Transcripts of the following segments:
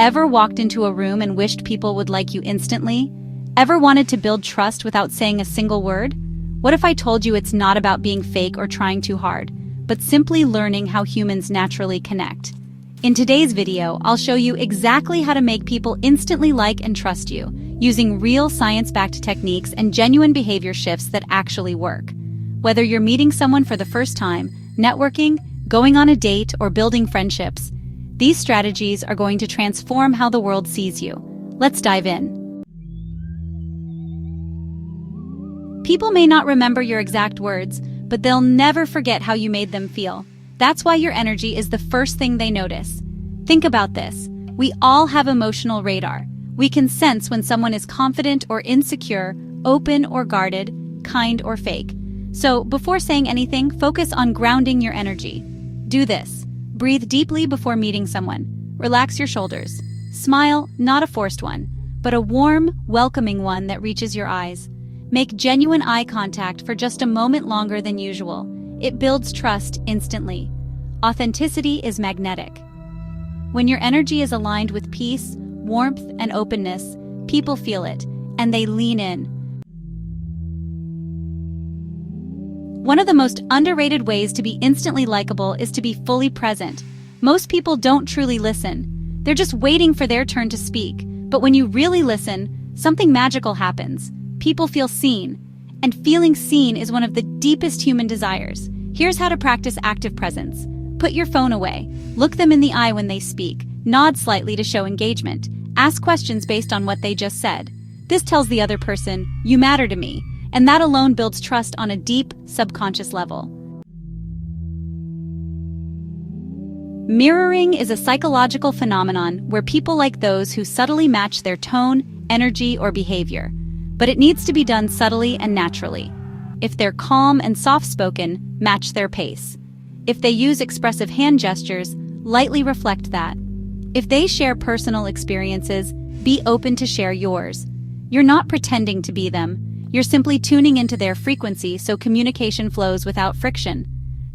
Ever walked into a room and wished people would like you instantly? Ever wanted to build trust without saying a single word? What if I told you it's not about being fake or trying too hard, but simply learning how humans naturally connect? In today's video, I'll show you exactly how to make people instantly like and trust you, using real science-backed techniques and genuine behavior shifts that actually work. Whether you're meeting someone for the first time, networking, going on a date, or building friendships, these strategies are going to transform how the world sees you. Let's dive in. People may not remember your exact words, but they'll never forget how you made them feel. That's why your energy is the first thing they notice. Think about this. We all have emotional radar. We can sense when someone is confident or insecure, open or guarded, kind or fake. So, before saying anything, focus on grounding your energy. Do this. Breathe deeply before meeting someone. Relax your shoulders. Smile, not a forced one, but a warm, welcoming one that reaches your eyes. Make genuine eye contact for just a moment longer than usual. It builds trust instantly. Authenticity is magnetic. When your energy is aligned with peace, warmth, and openness, people feel it, and they lean in. One of the most underrated ways to be instantly likable is to be fully present. Most people don't truly listen. They're just waiting for their turn to speak. But when you really listen, something magical happens. People feel seen. And feeling seen is one of the deepest human desires. Here's how to practice active presence. Put your phone away. Look them in the eye when they speak. Nod slightly to show engagement. Ask questions based on what they just said. This tells the other person, "You matter to me." And that alone builds trust on a deep, subconscious level. Mirroring is a psychological phenomenon where people like those who subtly match their tone, energy, or behavior. But it needs to be done subtly and naturally. If they're calm and soft-spoken, match their pace. If they use expressive hand gestures, lightly reflect that. If they share personal experiences, be open to share yours. You're not pretending to be them. You're simply tuning into their frequency so communication flows without friction.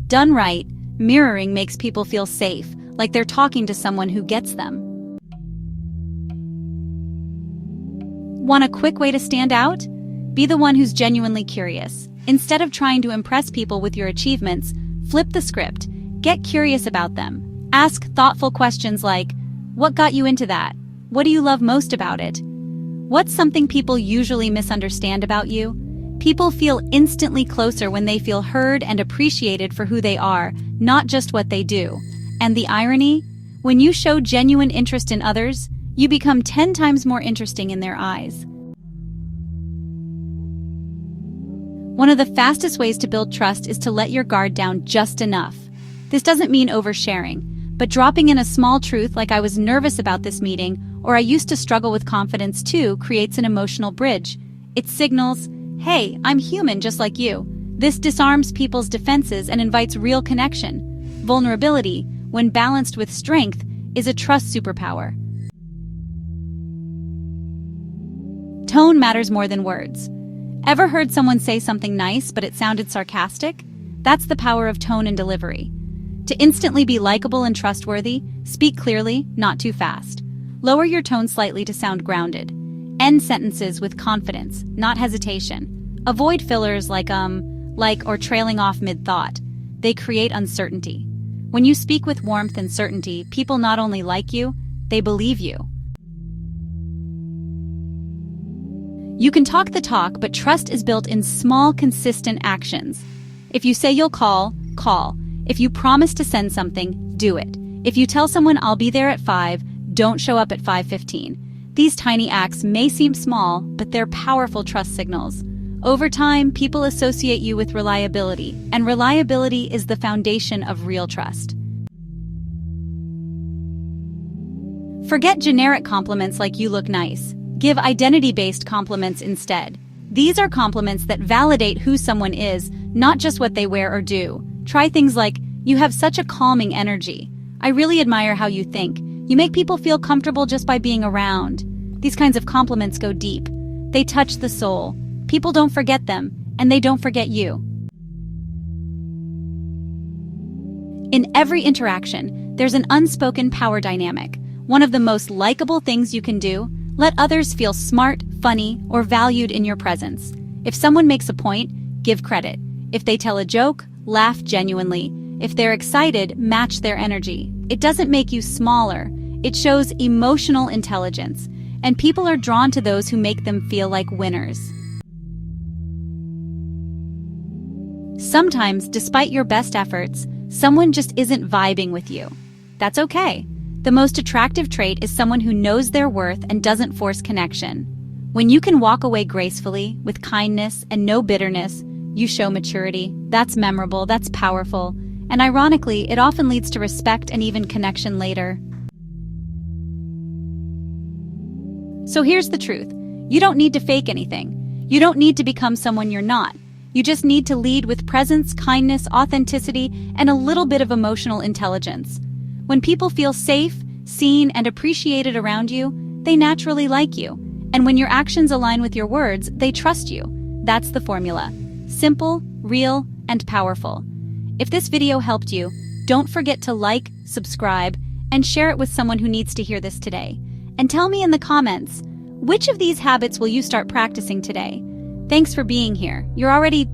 Done right, mirroring makes people feel safe, like they're talking to someone who gets them. Want a quick way to stand out? Be the one who's genuinely curious. Instead of trying to impress people with your achievements, flip the script. Get curious about them. Ask thoughtful questions like, "What got you into that? What do you love most about it? What's something people usually misunderstand about you?" People feel instantly closer when they feel heard and appreciated for who they are, not just what they do. And the irony? When you show genuine interest in others, you become 10 times more interesting in their eyes. One of the fastest ways to build trust is to let your guard down just enough. This doesn't mean oversharing, but dropping in a small truth like "I was nervous about this meeting," or "I used to struggle with confidence too," creates an emotional bridge. It signals, "Hey, I'm human just like you." This disarms people's defenses and invites real connection. Vulnerability, when balanced with strength, is a trust superpower. Tone matters more than words. Ever heard someone say something nice but it sounded sarcastic? That's the power of tone and delivery. To instantly be likable and trustworthy, speak clearly, not too fast. Lower your tone slightly to sound grounded. End sentences with confidence, not hesitation. Avoid fillers like or trailing off mid-thought. They create uncertainty. When you speak with warmth and certainty, people not only like you, they believe you. You can talk the talk, but trust is built in small, consistent actions. If you say you'll call, call. If you promise to send something, do it. If you tell someone "I'll be there at 5, don't show up at 5:15. These tiny acts may seem small, but they're powerful trust signals. Over time, people associate you with reliability, and reliability is the foundation of real trust. Forget generic compliments like "you look nice." Give identity-based compliments instead. These are compliments that validate who someone is, not just what they wear or do. Try things like, "You have such a calming energy. I really admire how you think. You make people feel comfortable just by being around." These kinds of compliments go deep. They touch the soul. People don't forget them, and they don't forget you. In every interaction, there's an unspoken power dynamic. One of the most likable things you can do, let others feel smart, funny, or valued in your presence. If someone makes a point, give credit. If they tell a joke, laugh genuinely. If they're excited, match their energy. It doesn't make you smaller. It shows emotional intelligence, and people are drawn to those who make them feel like winners. Sometimes, despite your best efforts, someone just isn't vibing with you. That's okay. The most attractive trait is someone who knows their worth and doesn't force connection. When you can walk away gracefully, with kindness and no bitterness, you show maturity. That's memorable, that's powerful, and ironically, it often leads to respect and even connection later. So here's the truth. You don't need to fake anything. You don't need to become someone you're not. You just need to lead with presence, kindness, authenticity, and a little bit of emotional intelligence. When people feel safe, seen, and appreciated around you, they naturally like you. And when your actions align with your words, they trust you. That's the formula. Simple, real, and powerful. If this video helped you, don't forget to like, subscribe, and share it with someone who needs to hear this today. And tell me in the comments, which of these habits will you start practicing today? Thanks for being here. You're already